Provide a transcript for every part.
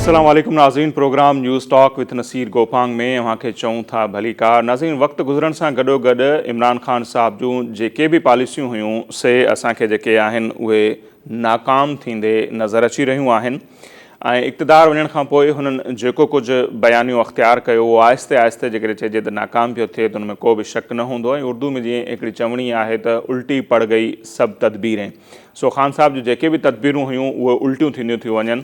अस्सलाम वालेकुम नाज़रीन, programme news talk with Naseer Gopang में अव्हां खे चऊं था भली कार। नाज़रीन, वक्त गुज़रण सां गॾोगॾु इमरान ख़ान साहब जूं जेके बि पॉलिसियूं हुयूं से असांखे जेके आहिनि उहे नाकाम थींदे नज़र अची रहियूं आहिनि ऐं इक़्तिदार वञण खां पोइ हुननि जेको कुझु बयानियो अख़्तियार कयो उहो आहिस्ते आहिस्ते जेकॾहिं चइजे त नाकाम पियो थिए त हुन में को बि शक न हूंदो। ऐं उर्दू में जीअं हिकिड़ी चवणी आहे त उल्टी पड़ गई सभु तदबीरें। सो ख़ान साहब जूं जेके बि तदबीरूं हुयूं उहे उल्टियूं थींदियूं थियूं वञनि।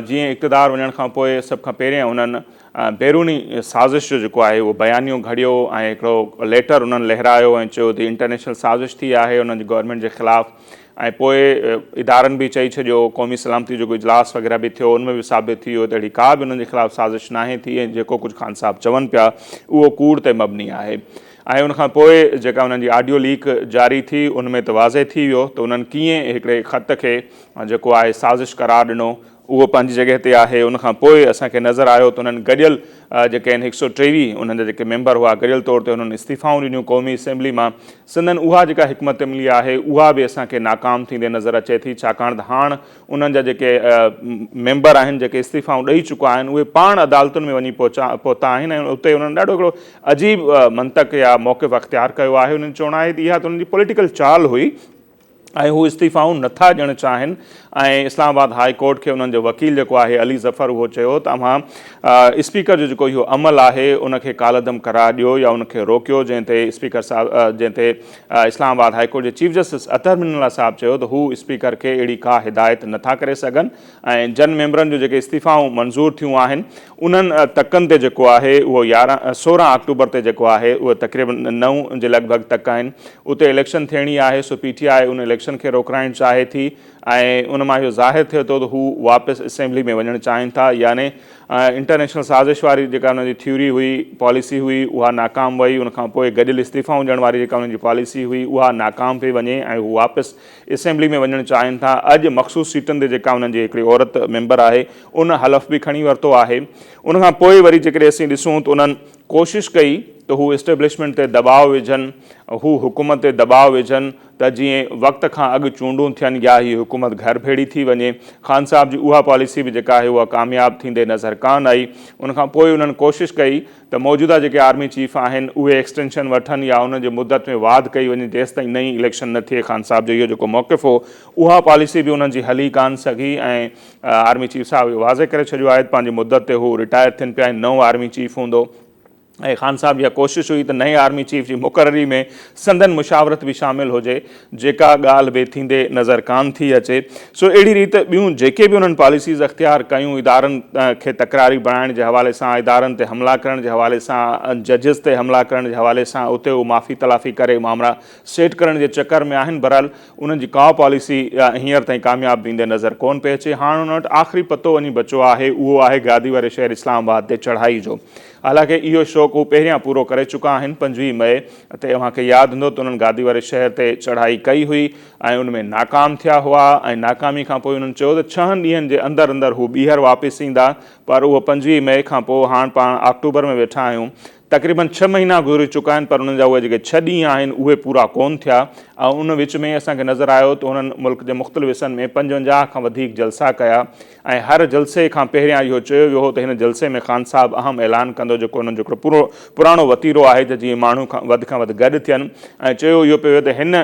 जीअं इक़्तिदार वञण खां पोइ सभ खां पहिरियों उन्हनि बैरूनी साज़िश जो जेको आहे उहो बयानियो घड़ियो ऐं हिकिड़ो लेटर उन्हनि लहिरायो ऐं चयो त इंटरनेशनल साज़िश थी आहे उन्हनि जी गवर्नमेंट जे ख़िलाफ़ु। ऐं पोइ इदारनि बि चई छॾियो, क़ौमी सलामती जो इजलास वग़ैरह बि थियो, उनमें बि साबित थी वियो त अहिड़ी का बि उन्हनि जे ख़िलाफ़ु साज़िश नाहे थी ऐं जेको कुझु ख़ान साहब चवनि पिया उहो कूड़ ते मबनी आहे। ऐं उनखां पोइ जेका उन्हनि जी ऑडियो लीक जारी थी उनमें त वाज़े थी वियो त उन्हनि कीअं हिकिड़े ख़त खे जेको आहे साज़िश करार ॾिनो उहो पंहिंजी जॻह ते आहे। उनखां पोइ असांखे नज़र आयो त उन्हनि गॾियल जेके आहिनि 123 उन्हनि जा जेके मेंबर हुआ गॾियल तौर ते उन्हनि इस्तीफ़ाऊं ॾिनियूं क़ौमी असेंबली मां। संदन उहा जेका हिकमत अमली आहे उहा बि असांखे नाकाम थींदे नज़र अचे थी, छाकाणि त हाणे उन्हनि जा जेके मेंबर आहिनि जेके इस्तीफ़ाऊं ॾेई चुका आहिनि उहे पाण अदालतुनि में वञी पहुता आहिनि ऐं उते उन्हनि ॾाढो हिकिड़ो अजीब मंतक या मौक़िफ़ अख़्तियार कयो आहे। उन्हनि चवणो आहे त इहा त उन्हनि जी पॉलिटिकल चाल हुई ऐं हू इस्तीफ़ाऊं नथा ॾियणु चाहिनि। ऐं इस्लामाबाद हाई कोर्ट खे उन्हनि जो वकील जेको आहे अली ज़फ़र उहो चयो त अव्हां स्पीकर जो जेको इहो अमल आहे उनखे कालदम करार ॾियो या उनखे रोकियो, जंहिं ते स्पीकर साहिबु जंहिं ते इस्लामाबाद हाई कोर्ट जे चीफ जस्टिस अतहर मिनल्ला साहिबु चयो त हू स्पीकर खे अहिड़ी का हिदायत नथा करे सघनि। ऐं जन मेंबरनि जो जेके इस्तीफ़ाऊं मंज़ूर थियूं आहिनि उन्हनि तकनि ते जेको आहे उहो 16 अक्टूबर ते जेको आहे उहे तक़रीबन 9 जे लॻभॻि तक आहिनि। उते इलेक्शन थियणी आहे, सो PTI उन इलेक्शन खे रोकाइणु चाहे थी ऐं उन मां इहो ज़ाहिर थिए थो त हू वापसि असेंबली में वञणु चाहिनि था। यानी इंटरनेशनल साज़िश वारी जेका उन्हनि जी थ्योरी हुई, पॉलिसी हुई, उहा नाकाम वई। उनखां पोइ गॾियल इस्तीफ़ाऊं ॾियण वारी जेका उन्हनि जी पॉलिसी हुई उहा नाकाम पई वञे ऐं हू वापसि असेंबली में वञणु चाहिनि था। अॼु मख़सूस सीटुनि ते जेका उन्हनि जी हिकिड़ी औरत मेंबर आहे उन हलफ़ बि खणी वरितो आहे। उनखां पोइ वरी जेकॾहिं असीं ॾिसूं त उन्हनि कोशिशि कई त हू इस्टेब्लिशमेंट ते दबाव विझनि, हू हुकूमत ते दबाव विझनि त जीअं वक़्त खां अॻु चूंडूं थियनि या हीअ हुकूमत घर भेड़ी थी वञे। ख़ान साहब जी उहा पॉलिसी बि जेका आहे उहा कामयाबु थींदे नज़र कान आई। उनखां पोइ उन्हनि कोशिशि कई त मौजूदा जेके आर्मी चीफ आहिनि उहे एक्सटेंशन वठनि या उन जे मुदत में वाध कई वञे जेसि ताईं नई इलेक्शन न थिए। ख़ान साहब जो इहो जेको मौक़िफ़ हो उहा पॉलिसी बि उन्हनि जी हली कान सघी ऐं आर्मी चीफ साहिबु इहो वाज़े करे छॾियो आहे त पंहिंजी मुदत ते हू रिटायर थियनि पिया ऐं नओं आर्मी चीफ हूंदो। ऐं ख़ान साहब इहा कोशिशि हुई त नए आर्मी चीफ जी मुक़ररी में संदन मुशावरत बि शामिलु हुजे, जेका ॻाल्हि बि थींदे नज़र कान थी अचे। सो अहिड़ी रीति ॿियूं जेके बि उन्हनि पॉलिसीज़ अख़्तियार कयूं, इदारनि खे तकरारी बणाइण जे हवाले सां, इदारनि ते हमला करण जे हवाले सां, जजिस ते हमला करण जे हवाले सां, उते उहो माफ़ी तलाफ़ी करे मामला सेट करण जे चकर में आहिनि। बहरहाल उन्हनि जी का पॉलिसी हींअर ताईं कामयाबु थींदे नज़र कोन पई अचे। हाणे उन वटि आख़िरी पतो वञी बचियो आहे, उहो आहे गादी वारे शहर इस्लामाबाद ते चढ़ाई जो। हालांकि इहो शौक़ु हू पहिरियां पूरो करे चुका आहिनि। 25 मई ते अव्हांखे यादि हूंदो त उन्हनि गादी वारे शहर ते चढ़ाई कई हुई ऐं उनमें नाकाम थिया हुआ ऐं नाकामी खां पोइ उन्हनि चयो त 6 ॾींहंनि जे अंदरि अंदरि हू ॿीहर वापसि ईंदा। पर उहो 25 मई खां पोइ हाणे पाण अक्टूबर में वेठा आहियूं, तक़रीबन 6 महीना गुज़री चुका आहिनि, पर उन्हनि जा उहे जेके 6 ॾींहं आहिनि उहे पूरा कोन थिया। ऐं उन विच में असांखे नज़र आयो त उन्हनि मुल्क जे मुख़्तलिफ़ हिसनि में 55 खां वधीक जलसा कया ऐं हर जलसे खां पहिरियां इहो चयो वियो हो त हिन जलसे में ख़ान साहब अहम ऐलान कंदो, जेको उन्हनि जो हिकिड़ो पुराणो वतीरो आहे त जीअं माण्हू खां वधि गॾु थियनि। ऐं चयो इहो पियो त हिन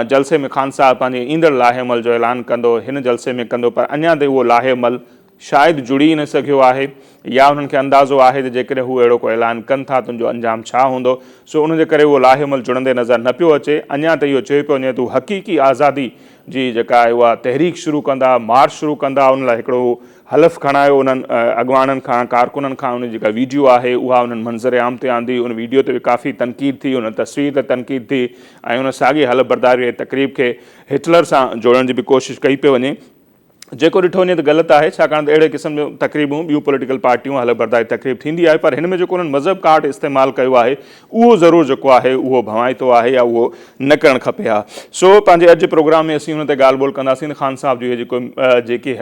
जलसे में ख़ान साहब पंहिंजे ईंदड़ लाहेमल जो ऐलान कंदो, हिन जलसे में कंदो, पर अञा ताईं उहो लाहेमल शायदि जुड़ी न सघियो आहे या उन्हनि खे अंदाज़ो आहे त जेकॾहिं हू अहिड़ो को ऐलान कनि था त उनजो अंजाम छा हूंदो। सो उनजे करे उहो लाहेमल जुड़ंदे नज़र न पियो अचे। अञा त इहो चयो पियो वञे त हू हक़ीक़ी आज़ादी जी जेका आहे उहा तहरीक शुरू कंदा, मार्च शुरू कंदा। उन लाइ हिकिड़ो हलफ़ खणायो उन्हनि अॻवाननि खां, कारकुननि खां। उन जेका वीडियो आहे उहा उन्हनि मंज़र आम ते आंदी, उन वीडियो ते बि काफ़ी तनक़ीद थी, उन तस्वीर ते तनक़ीद थी ऐं उन साॻी हलफ़ बरदारी तक़रीब खे हिटलर सां जोड़ण जी बि कोशिशि कई पई वञे, जेको ॾिठो वञे त ग़लति आहे, छाकाणि त अहिड़े क़िस्म जूं तक़रीबूं ॿियूं पॉलिटिकल पार्टियूं हलफ़ बरदारी तक़रीब थींदी आहे। पर हिन में जेको उन्हनि मज़हब कार्ड इस्तेमालु कयो आहे उहो ज़रूरु जेको आहे उहो भवाइतो आहे या उहो न करणु खपे हा। सो पंहिंजे अॼु प्रोग्राम में असीं हुन ते ॻाल्हि ॿोल कंदासीं त ख़ान साहब जी जेकी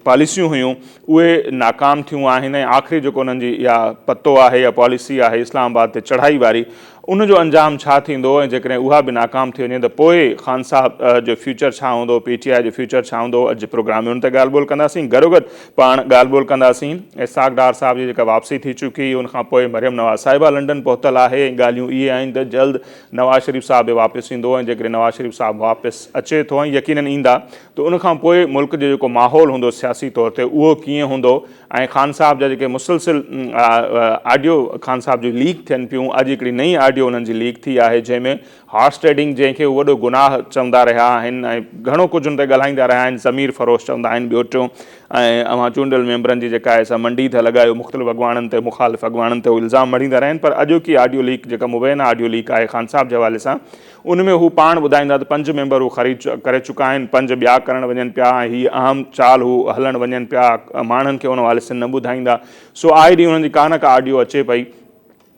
पॉलिसियूं हुयूं उहे नाकाम थियूं आहिनि ऐं आख़िरी जेको उन्हनि जी इहा पतो आहे या पॉलिसी आहे इस्लामाबाद ते चढ़ाई वारी, उनजो अंजाम छा थींदो ऐं जेकॾहिं उहा बि नाकाम थी वञे त पोइ ख़ान साहब जो फ्यूचर छा हूंदो, PTI जो फ्यूचर छा हूंदो, अॼु प्रोग्राम में उन ते ॻाल्हि ॿोल कंदासीं। गॾोगॾु पाण ॻाल्हि ॿोल कंदासीं इसाक़ डार साहिब जी जेका वापसी थी चुकी, उनखां पोइ मरियम नवाज़ साहिबा लंडन पहुतल आहे। ॻाल्हियूं इहे आहिनि त जल्द नवाज़ शरीफ़ साहिब बि वापसि ईंदो ऐं जेकॾहिं नवाज़ शरीफ़ साहिबु वापसि अचे थो ऐं यकीनन ईंदा त उनखां पोइ मुल्क जो जेको माहौल हूंदो सियासी तौर ते उहो कीअं हूंदो ऐं ख़ान साहब जा जेके मुसलसिल ऑडियो ख़ान साहब जी लीक थियनि पियूं। अॼु हिकिड़ी नई ऑडियो उन्हनि जी लीक थी आहे जंहिंमें हॉर्स ट्रेडिंग जंहिंखे वॾो गुनाह चवंदा रहिया आहिनि ऐं घणो कुझु उन ते ॻाल्हाईंदा रहिया आहिनि, ज़मीर फ़रोश चवंदा आहिनि ॿियो टियों, ऐं अवां चूंडियल मेंबरनि जी जेका आहे सा मंडी था लॻायो, मुख़्तलिफ़ अॻवाननि ते मुख़ालिफ़ अॻवाननि ते इल्ज़ाम मढ़ींदा रहिया आहिनि। पर अॼोकी ऑडियो लीक जेका मुबैना ऑडियो लीक आहे ख़ान साहब जे हवाले सां, उनमें हू पाण ॿुधाईंदा त 5 मेंबर हू ख़रीद करे चुका आहिनि, 5 ॿिया करणु वञनि पिया ऐं हीअ अहम चाल हू हलणु वञनि पिया, माण्हुनि खे उन हवाले सां न ॿुधाईंदा। सो आए ॾींहुं उन्हनि जी का न का ऑडियो अचे पई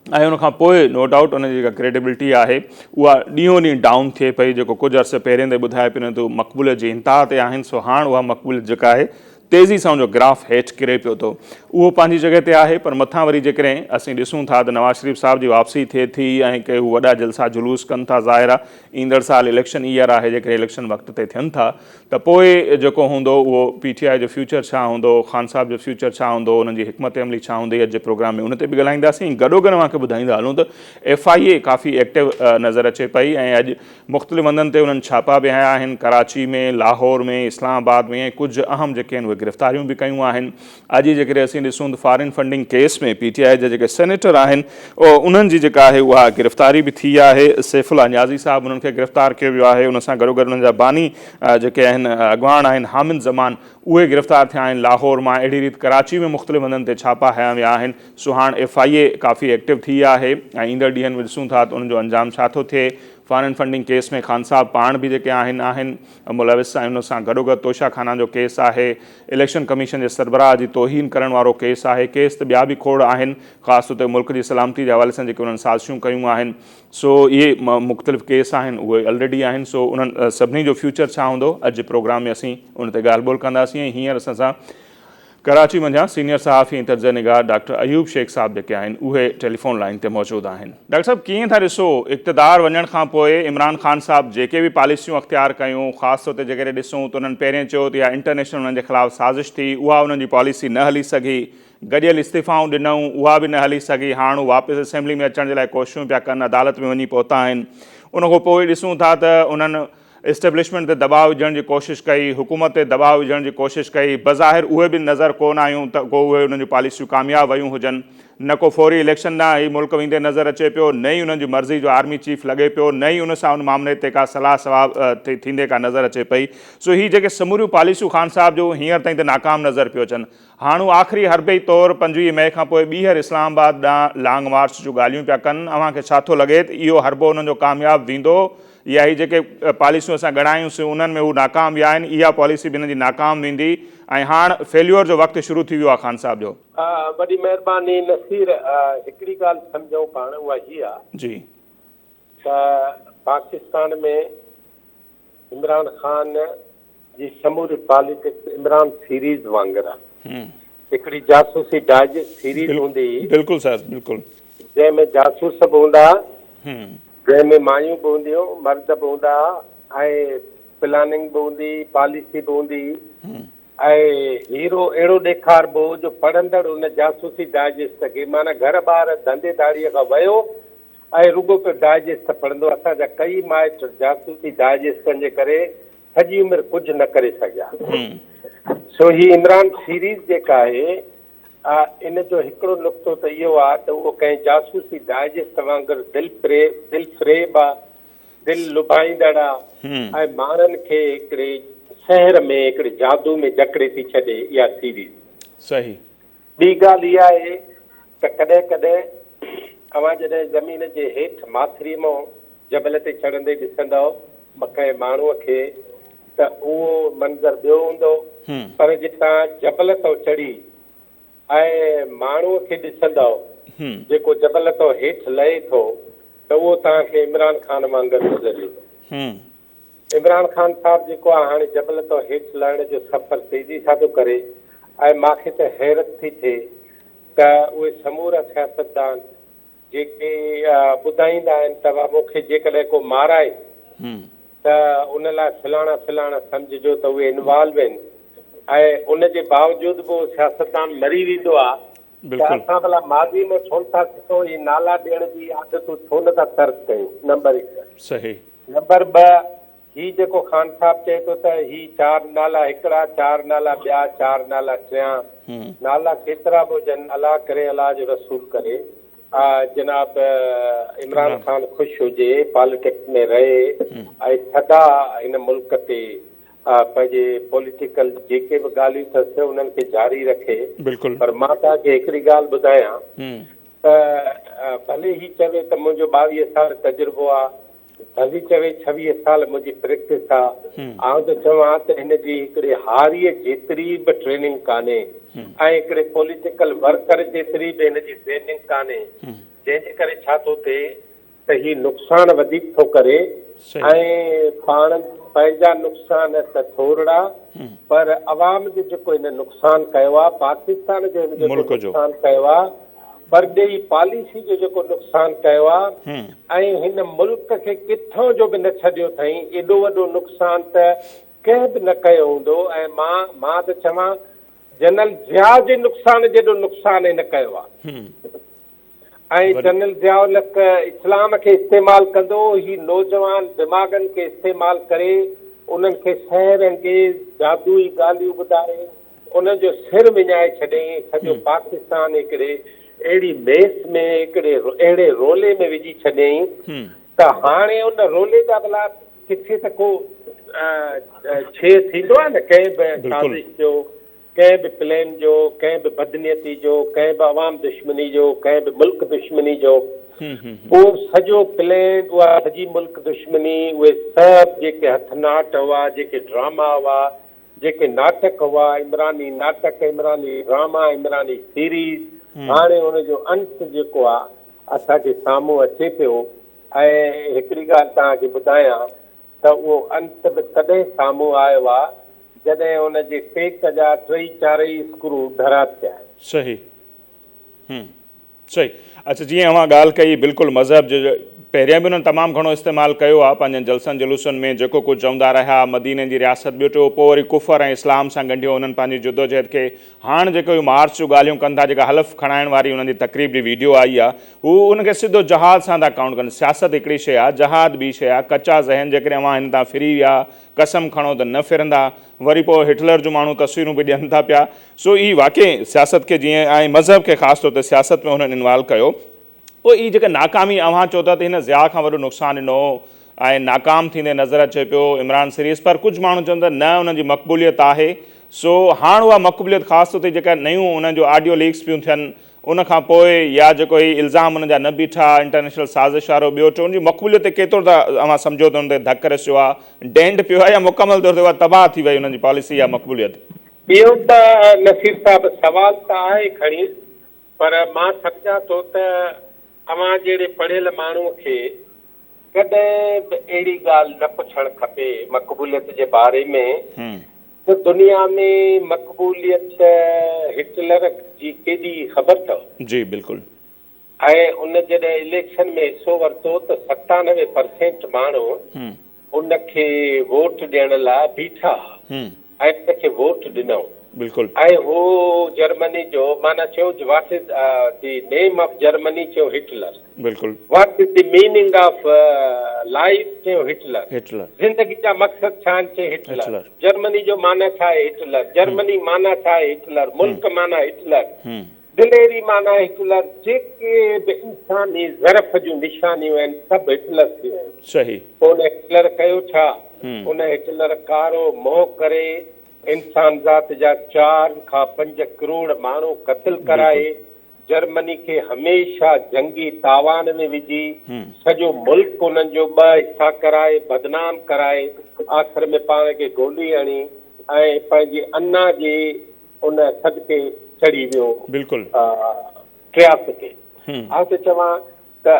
ऐं उनखां पोइ नो डाउट उनजी जेका क्रेडिबिलिटी आहे उहा ॾींहों ॾींहुं डाउन थिए पई। जेको कुझु अर्से पहिरें ते ॿुधाए पियो न त मक़बूलियत जी इंतिहा ते आहिनि, सो हाणे उहा मक़बूलियत जेका आहे तेज़ी सां उनजो ग्राफ हेठि किरे पियो थो। उहो पंहिंजी जॻह ते आहे, पर मथां वरी जेकॾहिं असीं ॾिसूं था त नवाज़ शरीफ़ साहिब जी वापसी थिए थी ऐं के हू वॾा जलसा जुलूस कनि था, ज़ाहिर आहे ईंदड़ साल इलेक्शन ईयर आहे, जेकॾहिं इलेक्शन वक़्त ते थियनि था त पोइ जेको हूंदो उहो PTI जो फ्यूचर छा हूंदो, ख़ान साहब जो फ्यूचर छा हूंदो, उन्हनि जी हिकमत अमली छा हूंदी, अॼु प्रोग्राम में उन ते बि ॻाल्हाईंदासीं। गॾोगॾु मूंखे ॿुधाईंदा हलूं त FIA काफ़ी एक्टिव नज़र अचे पई ऐं अॼु मुख़्तलिफ़ हंधनि ते उन्हनि छापा बि हया आहिनि, कराची में, लाहौर में, इस्लामाबाद में, ऐं कुझु अहम जेके आहिनि उहे गिरफ़्तारियूं बि कयूं आहिनि। अॼु जेकॾहिं असीं ॾिसूं त फॉरेन फंडिंग केस में PTI जा जेके सेनेटर आहिनि उन्हनि जी जेका आहे उहा गिरफ़्तारी बि थी आहे। सैफुल्ला नियाज़ी साहिबु उन्हनि खे गिरफ़्तार कयो वियो आहे। उन सां गॾोगॾु उन्हनि जा बानी जेके आहिनि अॻवान आहिनि हामिद ज़मान, उहे गिरफ़्तार थिया आहिनि लाहौर मां। अहिड़ी रीति कराची में मुख़्तलिफ़ हंधनि ते छापा हया विया आहिनि। सो हाणे FIA काफ़ी एक्टिव थी आहे ऐं ईंदड़ ॾींहंनि में ॾिसूं था त उनजो अंजाम छा थो थिए। फॉरेन फंडिंग केस में ख़ान साहब पाण बि जेके आहिनि मुलविस ऐं उन सां गॾोगॾु तोशा खाना जो केस आहे, इलेक्शन कमीशन जे सरबराह जी तौहीन करण वारो केस आहे, केस त ॿिया बि खोड़ आहिनि, ख़ासि तौर ते मुल्क जी सलामती जे हवाले सां जेके उन्हनि साज़िशूं कयूं आहिनि। सो इहे मुख़्तलिफ़ केस आहिनि, उहे ऑलरेडी आहिनि। सो उन्हनि सभिनी जो फ्यूचर छा हूंदो, अॼु प्रोग्राम में असीं उन ते ॻाल्हि ॿोल कंदासीं। ऐं हींअर असां सां कराची मंझां सीनियर सहाफ़ी ऐं तर्ज निगार डॉक्टर अयूब शेख साहब जेके आहिनि उहे टेलीफोन लाइन ते मौजूदु आहिनि। डॉक्टर साहब, कीअं था ॾिसो इक़्तिदार वञण खां पोइ इमरान ख़ान साहब जेके बि पॉलिसियूं अख़्तियार कयूं, ख़ासि तौर ते जेकॾहिं ॾिसूं त उन्हनि पहिरें चयो त इहा इंटरनेशनल उन्हनि जे ख़िलाफ़ु साज़िश थी, उहा उन्हनि जी पॉलिसी न हली सघी, गॾियल इस्तीफ़ाऊं ॾिनऊं उहा बि न हली सघी, हाणे वापसि असेंबली में अचण जे लाइ कोशिशूं पिया कनि, अदालत में वञी पहुता आहिनि। उनखां पोइ ॾिसूं था त उन्हनि इस्टेब्लिशमेंट ते दबाव विझण जी कोशिशि कई, हुकूमत ते दबाव विझण जी कोशिशि कई, बज़ाहिर उहे बि नज़र कोन आयूं त को उहे उन्हनि जूं पॉलिसियूं कामयाबु वयूं हुजनि। न को फौरी इलेक्शन न ही मुल्क वेंदे नज़र अचे पियो, न ई उन्हनि जी मर्ज़ी जो आर्मी चीफ लॻे पियो, न ई उन सां उन मामले ते का सलाह सवाब थींदे का नज़र अचे पई। सो हीअ जेके समूरियूं पॉलिसियूं ख़ान साहब जो हींअर ताईं त नाकाम नज़र पियो अचनि। हाणे आख़िरी हरबई तौरु 25 मई खां पोइ ॿीहर इस्लामाबाद ॾांहुं लॉन्ग मार्च जूं ॻाल्हियूं पिया कनि। अव्हांखे छा थो लॻे त इहो हरबो उन्हनि जो कामयाबु वेंदो, या ही जेके पॉलिसियूं असां ॻणायूंसीं उन्हनि में हू नाकाम विया आहिनि, इहा पॉलिसी बि हिन जी नाकाम वेंदी ऐं हाणे फेल्यूअर जो वक़्तु शुरू थी वियो आहे ख़ान साहब जो? वॾी महिरबानी नसीर, हिकिड़ी ॻाल्हि सम्झूं पाण, उहा हीअ आहे जी त पाकिस्तान में इमरान ख़ान जी समूरी पॉलिटिक्स इमरान सीरीज़ वांगुरु आहे। हिकिड़ी जासूसी डाइजेस्ट सीरीज़ हूंदी, बिल्कुलु सर, बिल्कुलु, जंहिंमें जासूस बि हूंदा, जंहिंमें मायूं बि हूंदियूं, मर्द बि हूंदा ऐं प्लानिंग बि हूंदी, पॉलिसी बि हूंदी ऐं हीरो अहिड़ो ॾेखारिबो जो पढ़ंदड़ उन जासूसी डाइजेस्ट खे, माना घर ॿार धंधेदारीअ खां वियो ऐं रुॻो पियो डाइजेस्ट पढ़ंदो। असांजा कई माइट जासूसी डाइजेस्टनि जे करे सॼी उमिरि कुझु न करे सघिया। सो ही इमरान सीरीज़ जेका आहे इन जो हिकिड़ो नुक़्तो त इहो आहे त उहो कंहिं जासूसी डाइजेस्ट वांगुरु दिलि फ़रेब आहे, दिलि लुभाईंदड़ आहे ऐं माण्हुनि खे हिकिड़े शहर में हिकिड़े जादू में जकड़े थी छॾे इहा सीरीज़। सही। ॿी ॻाल्हि इहा आहे त कॾहिं कॾहिं अव्हां जॾहिं ज़मीन जे हेठि माथिरीअ मां जबल ते चढ़ंदे ॾिसंदव कंहिं माण्हूअ खे त उहो मंज़र ॿियो हूंदो, पर जितां जबल तां चढ़ी ऐं माण्हूअ खे ॾिसंदव जेको जबल तां हेठि लहे थो त उहो तव्हांखे इमरान ख़ान वांगुरु नज़र ईंदो। इमरान ख़ान साहिबु जेको आहे हाणे जबल तां हेठि लहण जो सफ़र तेज़ी सां थो करे ऐं मूंखे त हैरत थी थिए त उहे समूरा सियासतदान जेके ॿुधाईंदा आहिनि तव्हां मूंखे जेकॾहिं को माराए त उन लाइ फलाणा सम्झिजो त उहे इन्वॉल्व आहिनि ऐं उनजे बावजूदि बि सियासतदान मरी वेंदो आहे त असां भला माज़ी में छो था सिखूं ही नाला ॾियण जी आदतूं छो नथा तर्क कयूं। नंबर 1। सही। नंबर 2, ही जेको ख़ान साहब चए थो त ही 4 नाला हिकिड़ा 4 नाला ॿिया 4 नाला टियां नाला केतिरा बि हुजनि अलाह करे अलाह जो रसूल करे जनाब इमरान ख़ान ख़ुशि हुजे पॉलिटिक्स में रहे ऐं थधा हिन मुल्क ते पंहिंजे पॉलिटिकल जेके बि ॻाल्हियूं अथसि उन्हनि खे जारी रखे। बिल्कुलु। पर मां तव्हांखे हिकिड़ी ॻाल्हि ॿुधायां त भले ही चवे त मुंहिंजो 22 साल तजुर्बो आहे, भली चवे 26 साल मुंहिंजी प्रैक्टिस आहे, आउं त चवां त हिन जी हिकिड़े हारीअ जेतिरी बि ट्रेनिंग कान्हे ऐं हिकिड़े पॉलिटिकल वर्कर जेतिरी बि हिन जी ट्रेनिंग कान्हे, जंहिंजे करे छा थो थिए त ही नुक़सान वधीक थो करे ऐं पाण पंहिंजा नुक़सान त थोरा पर अवाम जो जेको हिन नुक़सान कयो आहे पाकिस्तान जो हिन जो नुक़सान कयो आहे परॾेही पॉलिसी जो जेको नुक़सान कयो आहे ऐं हिन मुल्क खे किथां जो बि न छॾियो अथई एॾो वॾो नुक़सान त कंहिं बि न कयो हूंदो। ऐं मां त चवां जनरल ज़िया जे नुक़सान जेॾो नुक़सान हिन कयो आहे ऐं जनरल ज़ियाउल हक़ इस्लाम खे इस्तेमालु कंदो ही नौजवान दिमाग़नि खे इस्तेमालु करे उन्हनि खे शहरनि खे जादुई ॻाल्हियूं ॿुधाए उन्हनि जो सिर विञाए छॾियईं। सॼो पाकिस्तान हिकिड़े अहिड़ी मेस में हिकिड़े अहिड़े रोले में विझी छॾियईं त हाणे उन रोले जा भला किथे त को छेड़ थींदो आहे न कंहिं बि साज़िश जो, कंहिं बि प्लेन जो, कंहिं बि बदनीयती जो, कंहिं बि अवाम दुश्मनी जो, कंहिं बि मुल्क दुश्मनी जो, उहो सॼो प्लेन उहा सॼी मुल्क दुश्मनी उहे सभु जेके हथनाट हुआ जेके ड्रामा हुआ जेके नाटक हुआ इमरानी नाटक इमरानी ड्रामा इमरानी सीरीज़ हाणे हुनजो अंत जेको आहे असांजे साम्हूं अचे पियो। ऐं हिकिड़ी ॻाल्हि तव्हांखे ॿुधायां त उहो अंत बि तॾहिं साम्हूं आयो आहे जॾहिं हुनजे पेक जा 3-4 स्क्रू धरा थिया आहिनि। सही। सही। अच्छा जीअं अवां ॻाल्हि कई बिल्कुलु मज़हब जो पहिरियां बि उन्हनि तमामु घणो इस्तेमालु कयो आहे पंहिंजनि जलसनि जुलूसनि में जेको कुझु चवंदा रहिया मदीने जी रियासत ॿियो टियों पोइ वरी कुफर ऐं इस्लाम सां ॻंढियो उन्हनि पंहिंजी जुदोजहद खे। हाणे जेको इहो मार्च जूं ॻाल्हियूं कनि था जेका हलफ़ खणाइण वारी उन्हनि जी तक़रीब जी वीडियो आई आहे हू उनखे सिधो जहाद सां था काउंट कनि। सियासत हिकिड़ी शइ आहे जहाद ॿी शइ आहे। कचा ज़हन जेकॾहिं अवां हिन तां फिरी विया कसम खणो त न फिरंदा वरी पोइ हिटलर जूं माण्हू तस्वीरूं बि ॾियनि था पिया। सो ई वाक़ई सियासत खे जीअं ऐं मज़हब खे ख़ासि तौर ते सियासत में हुननि इन्वॉल्व कयो। पोइ ई जेका नाकामी अवां चओ था त हिन ज़िया खां वॾो नुक़सानु ॾिनो ऐं नाकाम थींदे नज़र अचे पियो इमरान सीरीज़ पर कुझु माण्हू चवनि था न उन्हनि जी मक़बूलियत आहे। सो हाणे उहा मक़बूलियत ख़ासि तौर ते जेका नयूं उन्हनि जो ऑडियो लीक्स पियूं थियनि उनखां पोइ या जेको ही इल्ज़ाम उन जा न बीठा इंटरनेशनल साज़िश वारो ॿियो टियों उनजी मक़बूलियत ते केतिरो था अवां सम्झो त हुन ते धकु रसियो आहे डेंट पियो आहे या मुकमल तौर ते उहा तबाह थी वई उन्हनि जी पॉलिसी या मक़बूलियत? इहो त नसीर साहिब सवाल त आहे खणी पर मां सम्झां थो त अवां जहिड़े पढ़ियल माण्हूअ खे कॾहिं बि अहिड़ी ॻाल्हि न पुछणु खपे मक़बूलियत जे बारे में त दुनिया में मक़बूलियत हिटलर जी केॾी ख़बर अथव? जी बिल्कुलु। ऐं उन जॾहिं इलेक्शन में हिसो वरितो त 97% माण्हू उनखे वोट ॾियण लाइ बीठा ऐं उनखे वोट ॾिनो। बिल्कुलु। ऐं हू जर्मनी जो माना चयो what is the name of Germany चयो हिटलर। बिल्कुलु। What is the meaning of life चयो हिटलर। ज़िंदगी जा मक़सद छा आहिनि चयो हिटलर। जर्मनी जो माना छा आहे हिटलर। जर्मनी माना छा आहे हिटलर। मुल्क माना हिटलर। दिलेरी माना हिटलर। जेके बि इंसानी ज़रफ़ जूं निशानियूं आहिनि सभु हिटलर थियूं आहिनि। सही। पोइ उन हिटलर कयो छा? उन हिटलर कारो मोह करे इंसान ज़ात जा 4 खां 5 करोड़ माण्हू क़त्ल कराए जर्मनी खे हमेशह जंगी तावान में विझी सॼो मुल्क उन्हनि जो 2 हिसा कराए बदनाम कराए आख़िर में पाण खे गोली हणी ऐं पंहिंजी अन्ना जे उन सदके चढ़ी वियो। बिल्कुलु। क़यास ते आउं त चवां त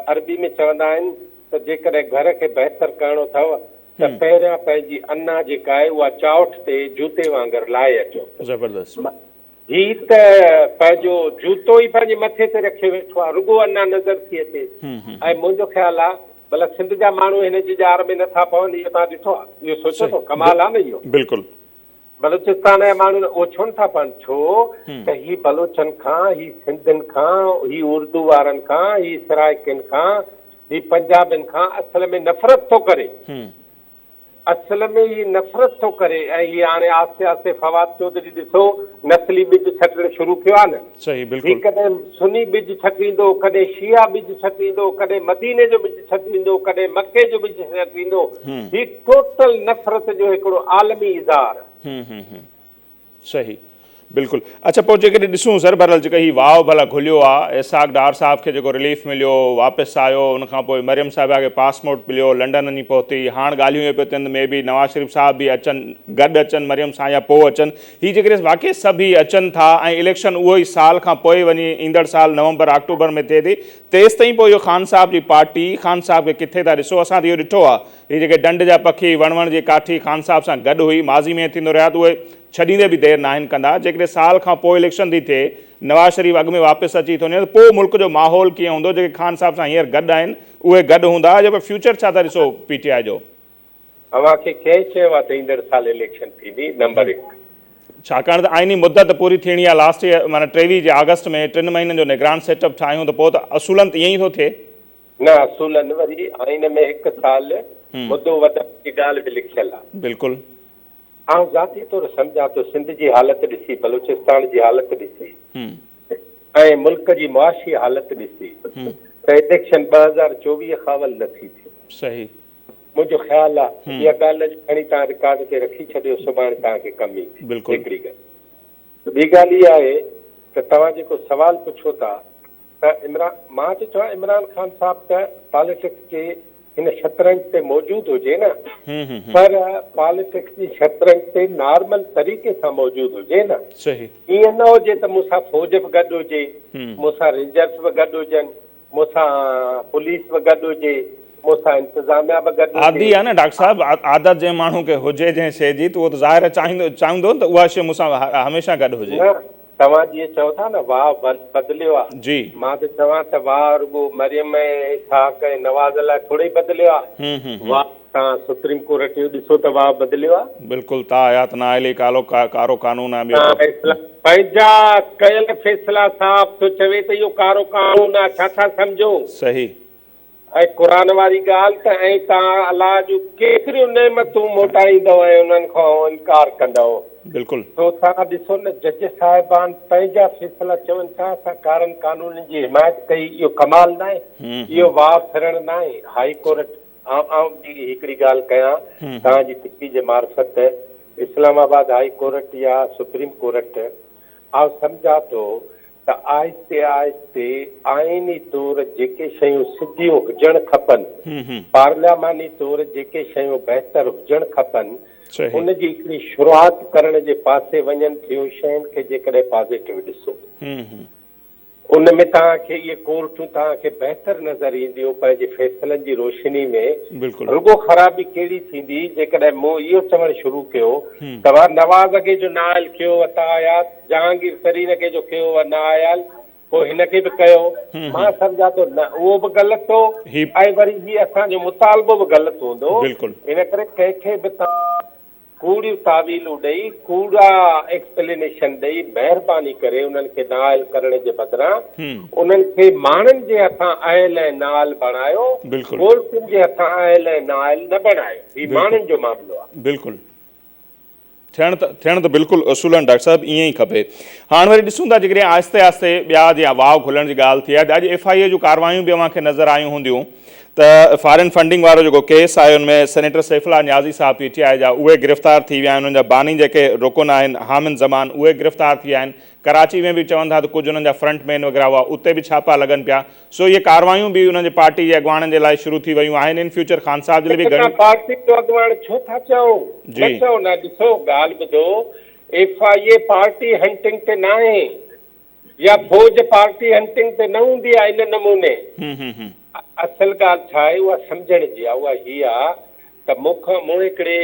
अरबी में चवंदा आहिनि त जेकॾहिं घर खे बहितर करणो अथव त पहिरियां पंहिंजी अन्ना जेका आहे उहा चाउठ ते जूते वांगुरु लाहे अचो। ज़बरदस्त। ही त पंहिंजो जूतो ई पंहिंजे मथे ते रखे वेठो आहे, रुॻो अञा नज़र थी अचे। ऐं मुंहिंजो ख़्यालु आहे भला सिंध जा माण्हू हिन जी ॼाण में नथा पवनि, इहो तव्हां ॾिठो आहे, इहो सोचो थो कमाल आहे न इहो। बिल्कुलु। बलूचिस्तान जा माण्हू ओछो नथा पवनि, छो त ही बलोचनि खां, ही सिंधियुनि खां, ही उर्दू वारनि खां, ही सराइकिन खां, ही पंजाबियुनि खां असल में नफ़रत थो करे। असल में ही नफ़रत थो करे। ऐं हीअ हाणे आस्ते आस्ते फवाद चौधरी ॾिसो नस्ली ॿिज छटणु शुरू कयो आहे न। सही, बिल्कुलु। ही कॾहिं सुनी ॿिज छटींदो, कॾहिं शिया ॿिज छटींदो, कॾहिं मदीने जो ॿिज छटींदो, कॾहिं मके जो ॿिज छटींदो। ही टोटल नफ़रत जो हिकिड़ो आलमी इज़हार। सही, बिल्कुलु। अच्छा, पोइ जेकॾहिं ॾिसूं सर बरल जेका ही वाव भला खुलियो आहे, इसाक डार साहब खे जेको रिलीफ मिलियो, वापसि आयो, उनखां पोइ मरियम साहिबा खे पासपोर्ट मिलियो, लंडन वञी पहुती, हाणे ॻाल्हियूं इहे पियूं थियनि में बि नवाज़ शरीफ़ साहब बि अचनि, गॾु अचनि मरियम सां या पोइ अचनि। हीअ जेकॾहिं वाक़ई सभु ही अचनि था ऐं इलेक्शन उहो ई साल खां पोइ वञी ईंदड़ साल नवंबर अक्टूबर में थिए थी, तेसि ताईं पोइ इहो ख़ान साहब जी पार्टी ख़ान साहब खे किथे था ॾिसो? असां त इहो ॾिठो आहे, हीअ जेके डंड जा पखी वण जी काठी ख़ान साहब सां गॾु हुई, माज़ी में थींदो रहिया त उहे छॾींदे बि देरि न आहिनि कंदा। जेकॾहिं साल खां पोइ इलेक्शन थी थिए, नवाज़ शरीफ़ अॻु में वापसि अची थो वञे, त पोइ मुल्क जो माहौल कीअं हूंदो? जेके ख़ान साहब सां हींअर गॾु आहिनि उहे गॾु हूंदा, या फ्यूचर छा था ॾिसो PTI जो? अव्हांखे कंहिं चयो आहे त ईंदड़ साल इलेक्शन थींदी? नंबर 1, छाकाणि त आइनी मुदत पूरी थियणी आहे लास्ट ईयर, माना 23 अगस्त में 3 महीननि जो निगरान सेटअप ठाहियूं, त पोइ त असूलन त ईअं ई थो थिए न। असूलन वरी आइन में 1 साल मुदो वधण जी ॻाल्हि बि लिखियल आहे। बिल्कुलु। आउं ज़ाती तौर सम्झां थो सिंध जी हालत ॾिसी, बलूचिस्तान जी हालत ॾिसी ऐं मुल्क जी मुआशी हालत ॾिसी त इलेक्शन 2024 खावल नथी थिए। सही, मुंहिंजो ख़्यालु आहे इहा ॻाल्हि खणी तव्हां रिकॉर्ड ते रखी छॾियो, सुभाणे तव्हांखे कमु ईंदी। बिल्कुलु। हिकिड़ी ॻाल्हि ॿी ॻाल्हि इहा आहे त तव्हां जेको सवाल पुछो था त मां त चवां इमरान ख़ान साहब त पॉलिटिक्स जे हिन शतरंज ते मौजूदु हुजे न, पर पॉलिटिक्स जी शतरंज ते नॉर्मल तरीक़े सां मौजूदु हुजे न। सही, ईअं न हुजे त मूंसां फ़ौज बि गॾु हुजे, मूंसां रेंजर्स बि गॾु हुजनि, मूंसां पुलिस बि गॾु हुजे, मूंसां इंतिज़ामिया बि गॾु हुजे। आदि आहे न डॉक्टर साहब, आदत जंहिं माण्हू खे हुजे जंहिं शइ जी, त उहो त ज़ाहिर चाहींदो न त उहा शइ मूंसां हमेशह गॾु हुजे। न, तव्हां जीअं चओ था न वाह बदिलियो आहे, जी, मां त चवां त वाह रुॻो मरियम ऐं इसाक ऐं नवाज़ लाइ थोरो ई बदिलियो आहे। वाह तव्हां सुप्रीम कोर्ट जो ॾिसो त वाह बदिलियो आहे। बिल्कुलु। ता आयात न आयली कारो कानून आहे, पंहिंजा कयल फ़ैसिला साफ़ थो चवे त इहो कारो कानून आहे, छा था सम्झो? सही। ऐं क़ुरान वारी ॻाल्हि त ऐं तव्हां अलाह जूं केतिरियूं नेमतूं मोटाईंदव ऐं उन्हनि खां इनकार कंदव। बिल्कुलु। तो तव्हां ॾिसो न जज साहिबान पंहिंजा फ़ैसिला चवनि था असां कारनि कानूननि जी हिमायत कई, इहो कमाल न आहे? इहो वाह फिरण न आहे? हाई कोर्ट आउं जी हिकिड़ी ॻाल्हि कयां तव्हांजी तिकी जे मार्फत, इस्लामाबाद हाई कोर्ट या सुप्रीम कोर्ट आउं सम्झां थो त आहिस्ते आहिस्ते आइनी तौर जेके शयूं सिधियूं हुजणु खपनि, पार्लियामानी तौर जेके शयूं बहितर हुजणु खपनि, उनजी हिकिड़ी शुरूआत करण जे पासे वञनि थियूं शयुनि खे जेकॾहिं पॉज़िटिव ॾिसो, उन में तव्हांखे इहे कोर्टूं तव्हांखे बहितर नज़र ईंदियूं पंहिंजे फ़ैसिलनि जी रोशनी में। रुॻो ख़राबी कहिड़ी थींदी जेकॾहिं मूं इहो चवणु शुरू कयो तव्हां नवाज़ अॻे जो नायल कयो वता आया, जहांगीर तरीन अॻे जो कयो न आयल, पोइ हिनखे बि कयो। मां सम्झां थो न उहो बि ग़लति हो ऐं वरी हीअ असांजो मुतालबो बि ग़लति हूंदो। इन करे कंहिंखे बि तव्हां कूड़ियूं तावीलूं ॾेई, कूड़ा एक्सप्लेनेशन ॾेई, महिरबानी करे उन्हनि खे नायल करण जे बदिरां उन्हनि खे माण्हुनि जे हथां आयल ऐं नायल बणायो, कोर्टुनि जे हथां आयल ऐं नायल न बणायो। हीउ माण्हुनि जो मामिलो आहे। बिल्कुलु थियण त बिल्कुलु असूल आहिनि डॉक्टर साहिब, ईअं ई खपे। हाणे वरी ॾिसूं था जेकॾहिं आहिस्ते आहिस्ते ॿिया जीअं वाव खुलण जी ॻाल्हि थी आहे, त अॼु FIA जूं कार्रवायूं बि अव्हांखे नज़र आयूं हूंदियूं त फॉरेन फंडिंग वारो जेको केस आहे हुनमें सेनेटर सैफुल्लाह नियाज़ी साहब PTI जा उहे गिरफ़्तार थी विया आहिनि, हुननि जा बानी जेके रुकन आहिनि हामिद ज़मान उहे गिरफ़्तार थी विया आहिनि। कराची में बि चवनि था त कुझु हुननि जा फ्रंटमैन वग़ैरह हुआ, उते बि छापा लॻनि पिया। सो इहे कार्रवायूं बि हुननि जे पार्टी जे अॻुवाणनि जे लाइ शुरू थी वियूं आहिनि। इन फ्यूचर ख़ान साहब जे लाइ बि पार्टी जो अॻुवाण छो था चओ? न चओ न, ॾिसो ॻाल्हि ॿुधो, FIA पार्टी हंटिंग ते न आहे या फौज पार्टी हंटिंग ते न हूंदी आहे इन नमूने। असल ॻाल्हि छा आहे उहा सम्झण जी आहे, उहा हीअ आहे त मूं हिकिड़े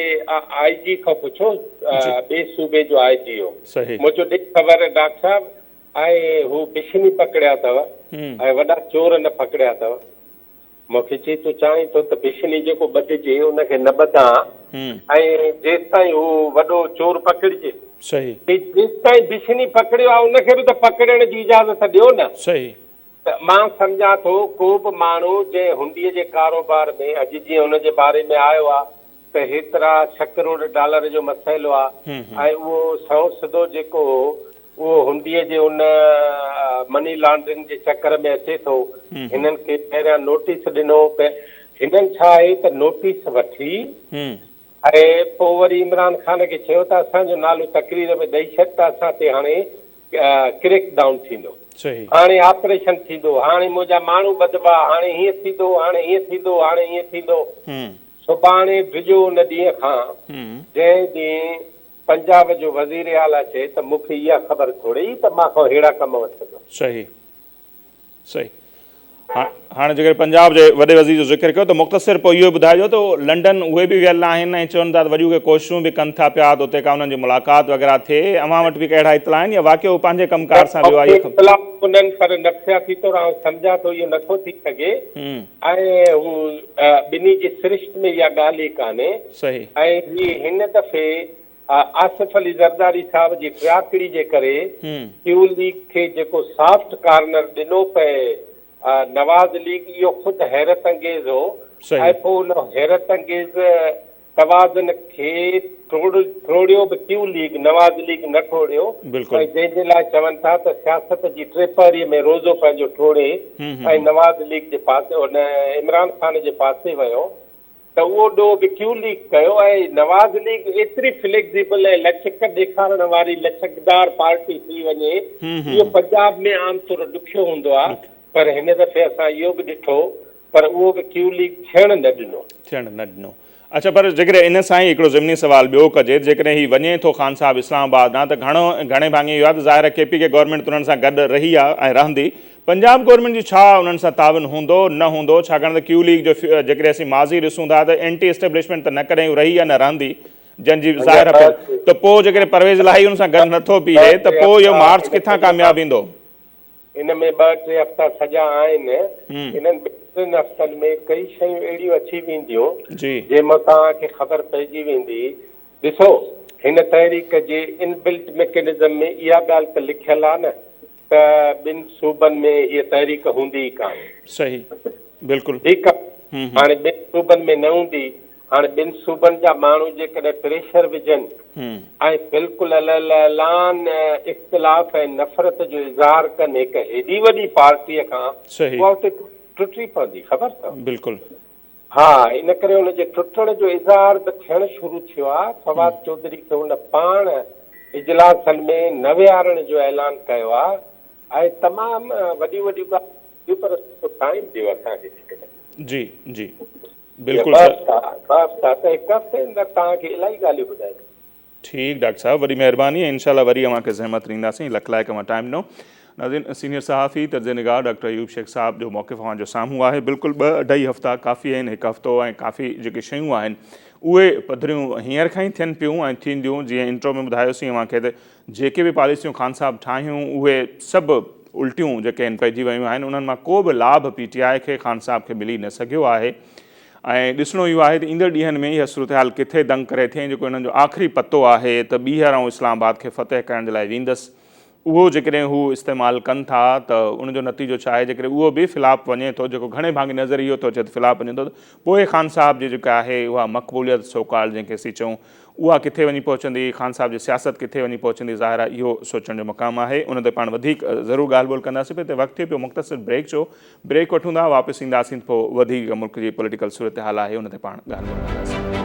IG खां पुछो, ॿिए सूबे जो IG हो, सही मुंहिंजो ॾिस ख़बर डॉक्टर साहब ऐं हू बिशनी पकड़िया अथव ऐं वॾा चोर न पकड़िया अथव। मूंखे चई तूं चाहीं थो त बिशनी जेको ॿधिजे उनखे न ॿधां ऐं जेसि ताईं हू वॾो चोर पकड़िजे, सही जेसि ताईं बिशनी पकड़ियो आहे उनखे बि त पकड़ण जी इजाज़त ॾियो न। सही त मां सम्झां थो को बि माण्हू जंहिं हुंडीअ जे कारोबार में अॼु जीअं हुनजे बारे में आयो आहे त हेतिरा $6 करोड़ जो मसइलो आहे ऐं उहो सिधो जेको उहो हुंडीअ जे उन मनी लॉन्ड्रिंग जे चकर में अचे थो, हिननि खे पहिरियां नोटिस ॾिनो, हिननि छा आहे त नोटिस वठी ऐं पोइ वरी इमरान ख़ान खे चयो त असांजो नालो तकरीर में ॾेई छॾ त असां ते हाणे क्रैक डाउन थींदो, सही हाणे ऑपरेशन थींदो, हाणे मुंहिंजा माण्हू ॿधबा, हाणे हीअं थींदो, हाणे हीअं थींदो, हाणे हीअं थींदो। सुभाणे डिॼो उन ॾींहं खां जंहिं ॾींहुं पंजाब जो वज़ीर आला चए त मूंखे इहा ख़बर थोरी त मां खां अहिड़ा कम वठंदो। सही सही हाणे जेकर पंजाब जे वॾे वज़ीर जो ज़िक्र कयो त मुख़्तसिर पोइ इहो ॿुधाइजो त लंडन उहे बि वियल आहिनि ऐं चवनि था त वॾियूं कोशिशूं बि कनि था पिया त उते का उन्हनि जी मुलाक़ात वग़ैरह थिए, अव्हां वटि बि कहिड़ा इतला आहिनि या वाक़ई पंहिंजे कमकार सां वियो आहे? उन्हनि पर न थिया थी थो रहां, सम्झां थो इहो नथो थी सघे ऐं हू ॿिन्ही जी सिरिश्त में इहा ॻाल्हि ई कान्हे। सही ऐं हिन दफ़े आसिफ अली ज़रदारी साहब जी फ़िराकड़ी जे करे क्यू लीग खे जेको सॉफ्ट कॉर्नर ॾिनो पए नवाज़ लीग, इहो ख़ुदि हैरत अंगेज़ हो ऐं पोइ उन हैरत अंगेज़ तवाज़ुन खे टोड़ियो बि क्यू लीग, नवाज़ लीग न टोड़ियो, ऐं जंहिंजे लाइ चवनि था त सियासत जी टेपरीअ में रोज़ो पंहिंजो टोड़े ऐं नवाज़ लीग जे पासे उन इमरान ख़ान जे पासे वियो त उहो ॾोह बि क्यू लीग कयो ऐं नवाज़ लीग एतिरी फ्लेक्सिबल ऐं लचक ॾेखारण वारी लचकदार पार्टी थी वञे, इहो पंजाब में आम तौर ॾुखियो हूंदो आहे, पर हिन दफ़े असां इहो बि ॾिठो पर उहो बि क्यू लीग थियणु न ॾिनो। अच्छा, पर जेकॾहिं इन सां ई हिकिड़ो ज़मीनी सुवाल ॿियो कजे, जेकॾहिं हीउ वञे थो ख़ान साहिबु इस्लामाबाद आहे त घणे भाङे इहो आहे त ज़ाहिर आहे KPK गवर्नमेंट उन्हनि सां गॾु रही आहे ऐं रहंदी, पंजाब गवर्नमेंट जी छा उन्हनि सां तावन हूंदो न हूंदो? छाकाणि त क्यू लीग जो जेकॾहिं असीं माज़ी ॾिसूं था त एंटी एस्टेब्लिशमेंट त न कॾहिं रही आहे न रहंदी, जंहिंजी ज़ाहिर आहे त पोइ जेकॾहिं परवेज़ इलाही उन सां गॾु नथो बीहे त पोइ इहो मार्च किथां कामयाबु ईंदो? इन में 2-3 हफ़्ता सॼा आहिनि, इन्हनि 2-3 हफ़्तनि में कई शयूं अहिड़ियूं अची वेंदियूं जंहिंमां तव्हांखे ख़बर पइजी वेंदी। ॾिसो, हिन तहरीक जे इनबिल्ट मैकेनिज़म में इहा ॻाल्हि त लिखियलु आहे न त ॿिनि सूबनि में हीअ तहरीक हूंदी ई कान्हे। सही, बिल्कुलु ठीकु आहे। हाणे ॿिनि सूबनि में न हूंदी, हाणे ॿिनि सूबनि जा माण्हू जेकॾहिं प्रेशर विझनि ऐं बिल्कुलु ऐलान इख़्तिलाफ़ ऐं नफ़रत जो इज़हार कनि हिकु हेॾी वॾी पार्टीअ खां, उहा उते टुटी पवंदी, ख़बर अथव? बिल्कुलु। हा, इन करे हुनजे टुटण जो इज़हार बि थियणु शुरू थियो आहे। फवाद चौधरी खे हुन पाण इजलासनि में न विहारण जो ऐलान कयो आहे ऐं तमामु वॾियूं वॾियूं ॻाल्हियूं, पर टाइम ॾियो असांखे। जी जी बिल्कुलु ठीकु डॉक्टर साहब, वॾी महिरबानी ऐं इंशाल्लाह वरी अव्हांखे ज़हमत ॾींदासीं। लख लाइक अव्हां टाइम ॾिनो। नाज़रीन, सीनियर सहाफ़ी तर्जुनिगार डॉक्टर अयूब शेख साहब जो मौक़िफ़ अव्हांजो साम्हूं आहे। बिल्कुलु 2-2.5 हफ़्ता काफ़ी आहिनि, हिकु हफ़्तो ऐं काफ़ी जेके शयूं आहिनि उहे पधरियूं हींअर खां ई थियनि पियूं ऐं थींदियूं। जीअं इंट्रो में ॿुधायोसीं अव्हांखे त जेके बि पॉलिसियूं ख़ान साहब ठाहियूं उहे सभु उल्टियूं जेके आहिनि पइजी वियूं आहिनि, उन्हनि मां को बि लाभ PTI खे ख़ान साहब खे मिली न सघियो आहे। ऐं ॾिसणो इहो आहे त ईंदड़ ॾींहंनि में इहा सूरत हाल किथे दंग करे थिए। जेको हिननि जो आख़िरी पतो आहे त ॿीहर ऐं इस्लामाबाद खे फ़तह करण जे लाइ वेंदसि, उहो जेकॾहिं हू इस्तेमालु कनि था त उनजो नतीजो छा आहे? जेकॾहिं उहो बि फ़िलाप वञे थो, जेको घणे भाङे नज़र इहो थो अचे त फ़िलाप वञे थो, त पोइ ख़ान साहब जी जेका आहे उहा मक़बूलियत सोकाल जंहिंखे असीं चऊं उहा किथे वञी पहुचंदी, ख़ान साहब जी सियासत किथे वञी पहुचंदी, ज़ाहिर आहे इहो सोचण जो मक़ामु आहे। उन ते पाण वधीक ज़रूरु ॻाल्हि ॿोल कंदासीं। पर वक़्तु थिए पियो मुख़्तसिर ब्रेक जो, ब्रेक वठूं था, वापसि ईंदासीं, पोइ वधीक मुल्क जी पॉलिटिकल सूरत हाल आहे उन ते पाण ॻाल्हि ॿोल कंदासीं।